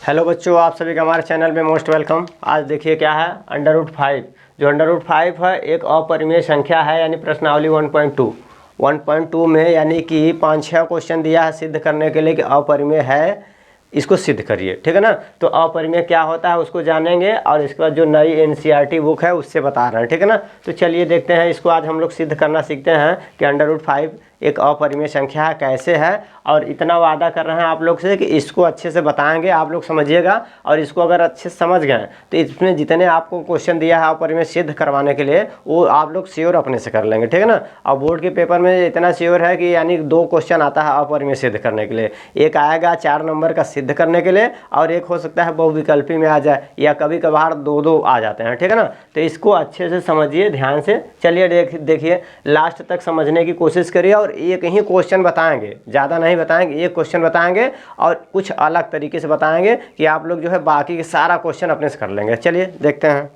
Hello बच्चों, आप सभी का हमारे चैनल में मोस्ट वेलकम। आज देखिए क्या है, √5। जो √5 है एक अपरिमेय संख्या है, यानी प्रश्नावली 1.2 में यानी कि 5-6 क्वेश्चन दिया है सिद्ध करने के लिए कि अपरिमेय है, इसको सिद्ध करिए। ठीक है ना। तो अपरिमेय क्या होता है उसको जानेंगे और इसके बाद जो नई NCERT बुक है उससे बता रहे हैं। ठीक है ना। तो चलिए देखते हैं, इसको आज हम लोग सिद्ध करना सीखते हैं कि √5 एक अपरिमेय संख्या है, कैसे है। और इतना वादा कर रहे हैं आप लोग से कि इसको अच्छे से बताएंगे, आप लोग समझिएगा। और इसको अगर अच्छे से समझ गए तो इसमें जितने आपको क्वेश्चन दिया है अपरिमेय सिद्ध करवाने के लिए, वो आप लोग श्योर अपने से कर लेंगे। ठीक है ना। और बोर्ड के पेपर में इतना श्योर है कि यानी 2 क्वेश्चन आता है अपरिमेय सिद्ध करने के लिए। एक आएगा 4 नंबर का सिद्ध करने के लिए, और एक हो सकता है बहुविकल्पी में आ जाए, या कभी कभार 2-2 आ जाते हैं। ठीक है ना। तो इसको अच्छे से समझिए, ध्यान से चलिए। देखिए लास्ट तक समझने की कोशिश करिए। और एक ही क्वेश्चन बताएंगे, ज़्यादा नहीं बताएंगे, एक क्वेश्चन बताएंगे और कुछ अलग तरीके से बताएंगे कि आप लोग जो है बाकी के सारा क्वेश्चन अपने से कर लेंगे। चलिए देखते हैं।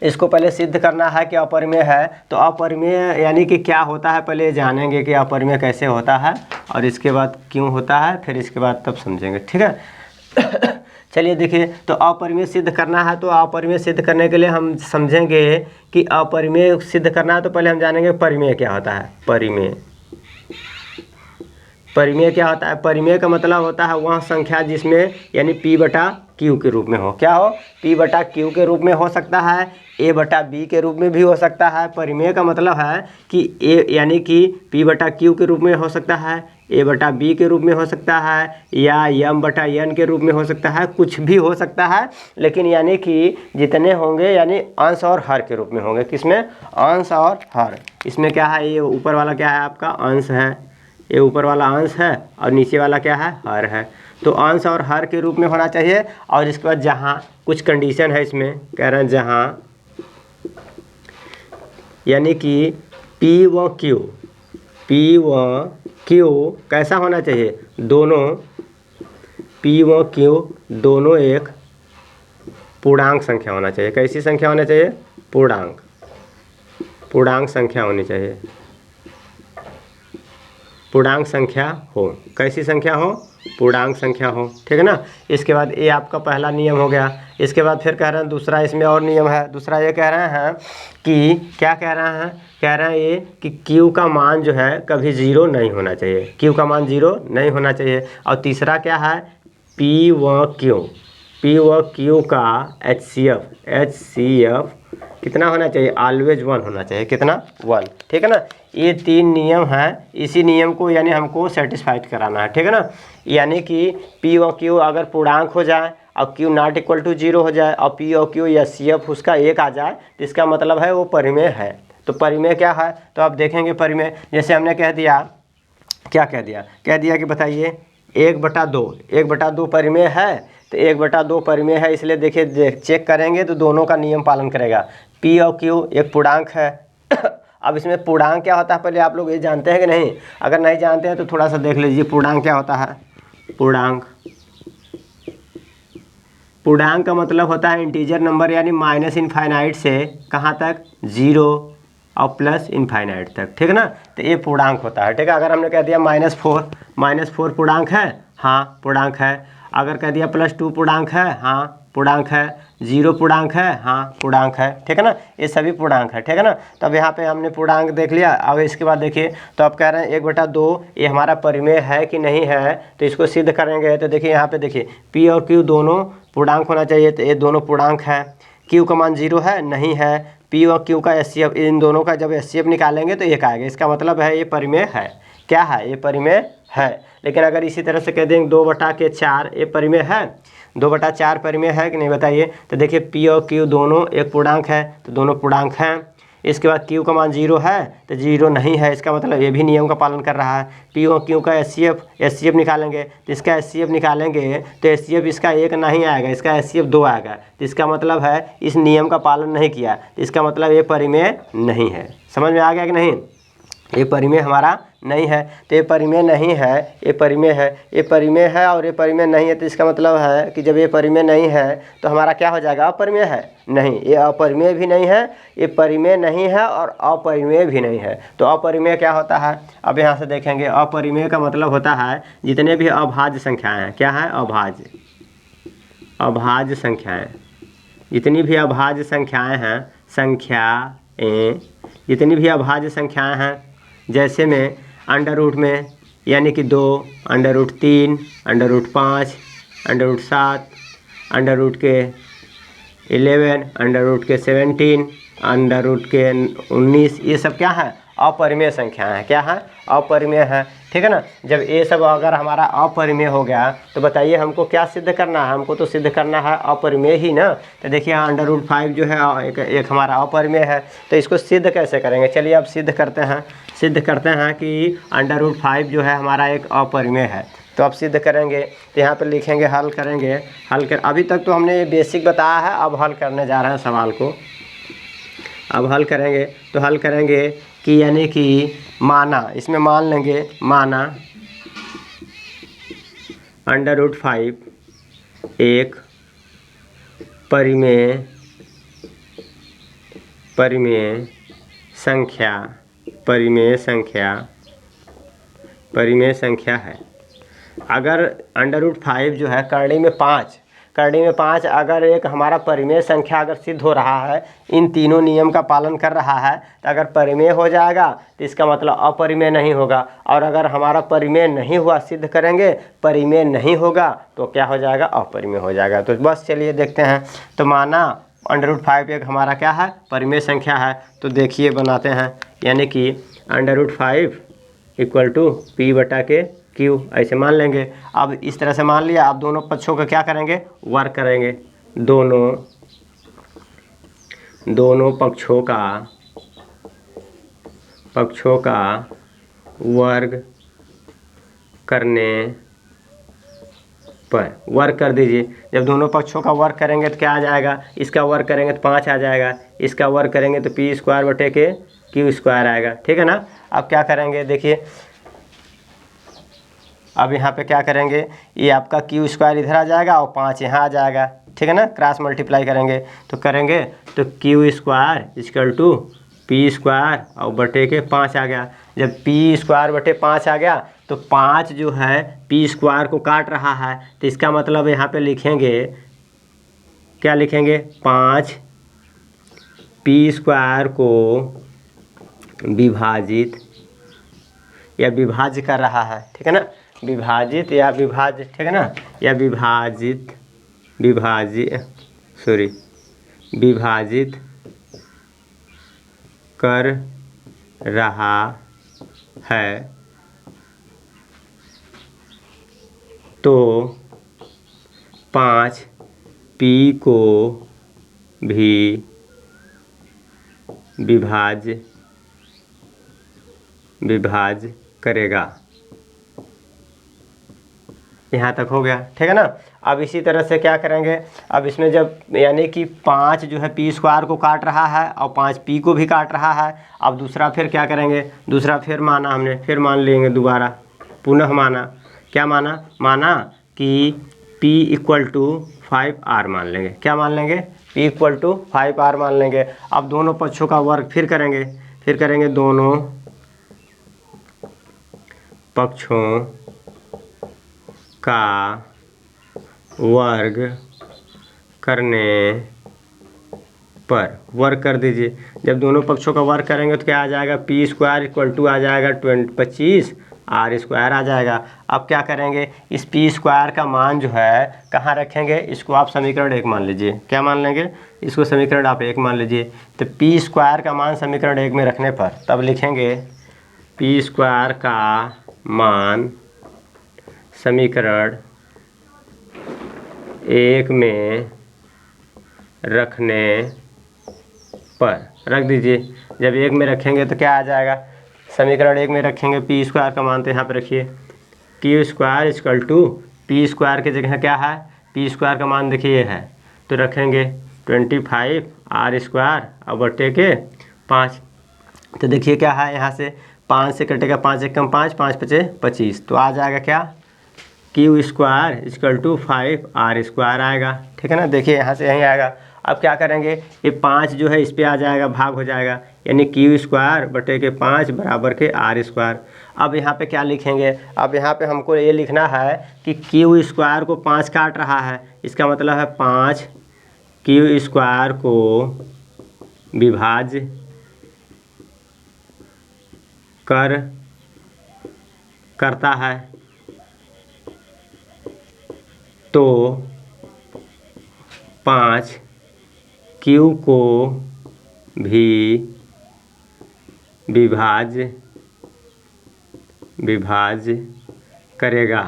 इसको पहले सिद्ध करना है कि अपरिमेय है। तो अपरिमेय यानी कि क्या होता है, पहले जानेंगे कि अपरिमेय कैसे होता है, और इसके बाद क्यों होता है, फिर इसके बाद तब समझेंगे। ठीक है। चलिए देखिए, तो अपरिमेय सिद्ध करना है। तो अपरिमेय सिद्ध करने के लिए हम समझेंगे कि अपरिमेय सिद्ध करना है तो पहले हम जानेंगे परिमेय क्या होता है। परिमेय क्या होता है? परिमेय का मतलब होता है वह संख्या जिसमें यानी P/Q के रूप में हो। क्या हो? P/Q के रूप में हो सकता है, A/B के रूप में भी हो सकता है। परिमेय का मतलब है कि A यानी कि P/Q के रूप में हो सकता है, A/B के रूप में हो सकता है, या M/N के रूप में हो सकता है, कुछ भी हो सकता है। लेकिन यानी कि जितने होंगे यानी अंश और हर के रूप में होंगे। किसमें? अंश और हर। इसमें क्या है, ये ऊपर वाला क्या है आपका अंश है, ये ऊपर वाला अंश है, और नीचे वाला क्या है, हर है। तो अंश और हर के रूप में होना चाहिए। और इसके बाद जहाँ कुछ कंडीशन है इसमें, कह रहे हैं जहाँ यानी कि P व Q कैसा होना चाहिए, दोनों P व Q दोनों एक पूर्णांक संख्या होना चाहिए। कैसी संख्या होना चाहिए? पूर्णांक संख्या होनी चाहिए। पूर्णांक संख्या हो। कैसी संख्या हो? पूर्णांक संख्या हो। ठीक है ना। इसके बाद ये आपका पहला नियम हो गया। इसके बाद फिर कह रहे हैं दूसरा, इसमें और नियम है। दूसरा ये कह रहे हैं कि क्या कह रहे हैं, कह रहे हैं ये कि Q का मान जो है कभी 0 नहीं होना चाहिए। Q का मान 0 नहीं होना चाहिए। और तीसरा क्या है, P व Q का HCF कितना होना चाहिए? ऑलवेज 1 होना चाहिए। कितना? 1। ठीक है ना। ये 3 नियम हैं। इसी नियम को यानी हमको सेटिस्फाइड कराना है। ठीक है ना। यानी कि P व Q अगर पूर्णांक हो जाए और Q ≠ 0 हो जाए और P और Q या CF उसका 1 आ जाए, तो इसका मतलब है वो परिमेय है। तो परिमेय क्या है, तो आप देखेंगे परिमेय, जैसे हमने कह दिया, क्या कह दिया कि बताइए 1/2 परिमेय है। तो 1/2 परिमेय है, इसलिए देखिए चेक करेंगे तो दोनों का नियम पालन करेगा। P और Q एक पूर्णांक है। अब इसमें पूर्णांक क्या होता है पहले आप लोग ये जानते हैं कि नहीं? अगर नहीं जानते हैं तो थोड़ा सा देख लीजिए पूर्णांक क्या होता है। पूर्णांक का मतलब होता है इंटीजर नंबर, यानी -इनफाइनाइट से कहाँ तक, 0 और +इनफाइनाइट तक। ठीक है ना। तो ये पूर्णांक होता है। ठीक है। अगर हमने कह दिया -4 पूर्णांक है, हाँ पूर्णांक है। अगर कह दिया +2 पूर्णांक है, हाँ पूर्णांक है। 0 पूर्णांक है, हाँ पूर्णांक है। ठीक है ना। ये सभी पूर्णांक है। ठीक है ना। तब यहाँ पे हमने पूर्णांक देख लिया। अब इसके बाद देखिए, तो आप कह रहे हैं 1/2 ये हमारा परिमेय है कि नहीं है, तो इसको सिद्ध करेंगे। तो देखिए यहाँ पे देखिए P और Q दोनों पूर्णांक होना चाहिए। तो ये दोनों पूर्णांक है। Q का मान 0 है, नहीं है। P और Q का HCF, इन दोनों का जब HCF निकालेंगे तो 1 आएगा। इसका मतलब है ये परिमेय है। क्या है? ये परिमेय है। लेकिन अगर इसी तरह से कह देंगे 2/4 ये परिमेय है, 2/4 परिमेय है कि नहीं बताइए? तो देखिए P और Q दोनों एक पूर्णांक है, तो दोनों पूर्णांक हैं। इसके बाद Q का मान 0 है, तो 0 नहीं है। इसका मतलब ये भी नियम का पालन कर रहा है। P और Q का HCF निकालेंगे, तो इसका HCF निकालेंगे तो HCF इसका 1 नहीं आएगा, इसका HCF 2 आएगा। तो इसका मतलब है इस नियम का पालन नहीं किया, तो इसका मतलब ये परिमेय नहीं है। समझ में आ गया कि नहीं? ये परिमेय हमारा नहीं है। तो ये परिमेय नहीं है, ये परिमेय है। ये परिमेय है और ये परिमेय नहीं है, तो इसका मतलब है कि जब ये परिमेय नहीं है तो हमारा क्या हो जाएगा? अपरिमेय है। नहीं, ये अपरिमेय भी नहीं है, ये परिमेय नहीं है और अपरिमेय भी नहीं है। तो अपरिमेय क्या होता है? अब यहाँ से देखेंगे, अपरिमेय का मतलब होता है जितने भी अभाज्य संख्याएँ हैं, क्या है? अभाज्य। अभाज्य संख्याएं, जितनी भी अभाज्य संख्याएं हैं, संख्याएं जितनी भी अभाज्य संख्याएं हैं, जैसे में अंडर रूट में यानी कि 2, under root 3, under root 5, under root 7, under root के 11, अंडर रूट के 17, अंडर रूट के 19, ये सब क्या है? अपरिमेय संख्याएं हैं। क्या है? अपरिमेय है। ठीक है ना। जब ये सब अगर हमारा अपरिमेय हो गया तो बताइए हमको क्या सिद्ध करना है? हमको तो सिद्ध करना है अपरिमेय ही ना। तो देखिए अंडर रूट 5 जो है एक हमारा अपरिमेय है, तो इसको सिद्ध कैसे करेंगे? चलिए अब सिद्ध करते हैं कि अंडर रूट 5 जो है हमारा एक अपरिमेय है। तो अब सिद्ध करेंगे, तो यहाँ पे लिखेंगे, हल करेंगे। अभी तक तो हमने ये बेसिक बताया है, अब हल करने जा रहे हैं सवाल को। अब हल करेंगे तो हल करेंगे कि यानी कि माना, इसमें मान लेंगे, माना अंडर रूट 5 एक परिमेय संख्या है। अगर अंडर रूट 5 जो है करड़ी में 5 अगर एक हमारा परिमेय संख्या अगर सिद्ध हो रहा है, इन तीनों नियम का पालन कर रहा है, तो अगर परिमेय हो जाएगा तो इसका मतलब अपरिमेय नहीं होगा। और अगर हमारा परिमेय नहीं हुआ, सिद्ध करेंगे परिमेय नहीं होगा तो क्या हो जाएगा? अपरिमेय हो जाएगा। तो बस चलिए देखते हैं। तो माना अंडर रूट 5 एक हमारा क्या है? परिमेय संख्या है। तो देखिए बनाते हैं, यानी कि under root 5 equal to P/Q ऐसे मान लेंगे। अब इस तरह से मान लिया। अब दोनों पक्षों का क्या करेंगे? वर्ग करेंगे। दोनों पक्षों का वर्ग करने पर वर्ग कर दीजिए। जब दोनों पक्षों का वर्ग करेंगे तो क्या आ जाएगा? इसका वर्ग करेंगे तो 5 आ जाएगा, इसका वर्ग करेंगे तो P²/Q² आएगा। ठीक है ना। अब क्या करेंगे? देखिए अब यहाँ पे क्या करेंगे? ये आपका Q² इधर आ जाएगा और 5 यहाँ आ जाएगा। ठीक है ना। क्रॉस मल्टीप्लाई करेंगे तो Q² P² और बटे के 5 आ गया। जब P²/5 आ गया तो 5 जो है P² को काट रहा है, तो इसका मतलब यहाँ पे लिखेंगे, क्या लिखेंगे? 5 P² को विभाजित या विभाज्य कर रहा है। ठीक है ना। विभाजित या विभाज्य, ठीक है ना, या विभाजित कर रहा है, तो 5 P को भी विभाज्य करेगा। यहाँ तक हो गया। ठीक है ना। अब इसी तरह से क्या करेंगे? अब इसमें जब यानी कि 5 जो है P² को काट रहा है और 5 P को भी काट रहा है। अब दूसरा फिर क्या करेंगे? दूसरा फिर माना हमने, फिर मान लेंगे दोबारा, पुनः माना। क्या माना? माना कि P = 5R मान लेंगे। क्या मान लेंगे? P = 5R मान लेंगे। अब दोनों पक्षों का वर्ग फिर करेंगे दोनों पक्षों का वर्ग करने पर वर्ग कर दीजिए। जब दोनों पक्षों का वर्ग करेंगे तो क्या आ जाएगा? P² = आ जाएगा 25, R² आ जाएगा। अब क्या करेंगे? इस P² का मान जो है कहाँ रखेंगे? इसको आप समीकरण 1 मान लीजिए। क्या मान लेंगे? इसको समीकरण आप 1 मान लीजिए। तो P² का मान समीकरण 1 में रखने पर तब लिखेंगे P² का मान समीकरण 1 में रखने पर रख दीजिए। जब 1 में रखेंगे तो क्या आ जाएगा? समीकरण 1 में रखेंगे P² का मान, तो यहाँ पर रखिए Q² = P² की जगह क्या है? P² का मान देखिए ये है, तो रखेंगे 25 R² और बटे के 5। तो देखिए क्या है, यहाँ से 5 से कटेगा, 5 × 5, 5 × 5 = 25, तो आ जाएगा क्या? Q² = 5R² आएगा। ठीक है ना। देखिए यहाँ से यहीं आएगा। अब क्या करेंगे? ये 5 जो है इस पे आ जाएगा, भाग हो जाएगा, यानी Q² बटे के 5 बराबर के R²। अब यहाँ पे क्या लिखेंगे, अब यहाँ पे हमको ये लिखना है कि क्यू स्क्वायर को 5 काट रहा है, इसका मतलब है 5 क्यू स्क्वायर को विभाज्य करता है, तो 5 क्यू को भी विभाज्य करेगा।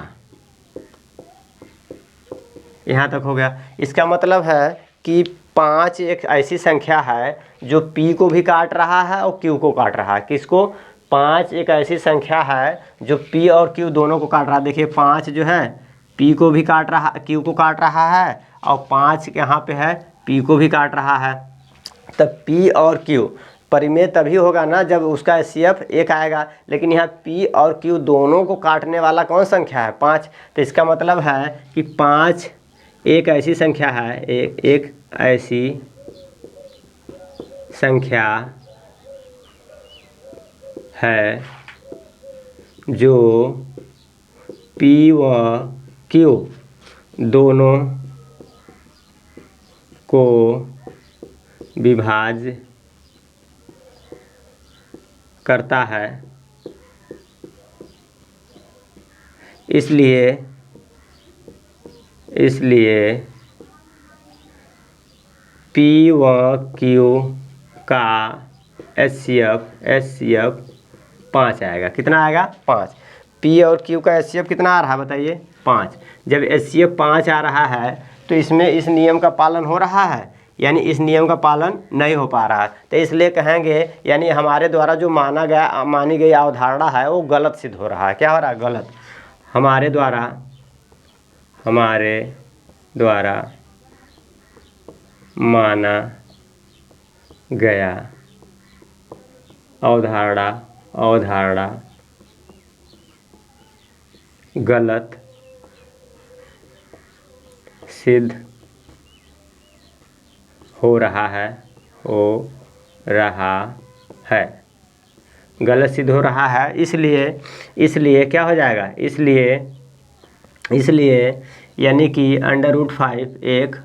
यहाँ तक हो गया। इसका मतलब है कि 5 एक ऐसी संख्या है जो P को भी काट रहा है और Q को काट रहा है। किसको? 5 एक ऐसी संख्या है जो P और Q दोनों को काट रहा है। देखिए 5 जो है P को भी काट रहा, Q को काट रहा है, और 5 यहाँ पे है P को भी काट रहा है। तब P और Q परिमेय तभी होगा ना जब उसका HCF 1 आएगा, लेकिन यहाँ P और Q दोनों को काटने वाला कौन संख्या है? 5। तो इसका मतलब है कि 5 एक ऐसी संख्या है, एक ऐसी संख्या है जो P व Q दोनों को विभाज्य करता है, इसलिए P व Q का HCF 5 आएगा। कितना आएगा? 5। P और Q का HCF कितना आ रहा है बताइए? 5। जब HCF 5 आ रहा है तो इसमें इस नियम का पालन हो रहा है, यानी इस नियम का पालन नहीं हो पा रहा है। तो इसलिए कहेंगे यानी हमारे द्वारा जो मानी गई अवधारणा है वो गलत सिद्ध हो रहा है। क्या हो रहा है? गलत। हमारे द्वारा माना गया अवधारणा गलत सिद्ध हो रहा है। गलत सिद्ध हो रहा है, इसलिए क्या हो जाएगा? इसलिए यानी कि √5 एक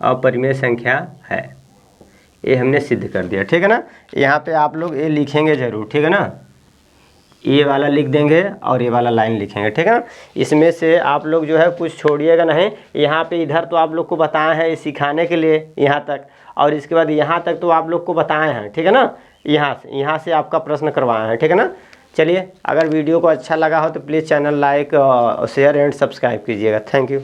अपरिमेय संख्या है। ये हमने सिद्ध कर दिया। ठीक है ना? यहाँ पे आप लोग ये लिखेंगे ज़रूर। ठीक है ना? ये वाला लिख देंगे और ये वाला लाइन लिखेंगे। ठीक है ना? इसमें से आप लोग जो है कुछ छोड़िएगा नहीं। यहाँ पे इधर तो आप लोग को बताए हैं सिखाने के लिए यहाँ तक, और इसके बाद यहाँ तक तो आप लोग को बताए हैं। ठीक है ना? यहाँ से आपका प्रश्न करवाए हैं। ठीक है ना? चलिए, अगर वीडियो को अच्छा लगा हो तो please channel like share and subscribe कीजिएगा। Thank you.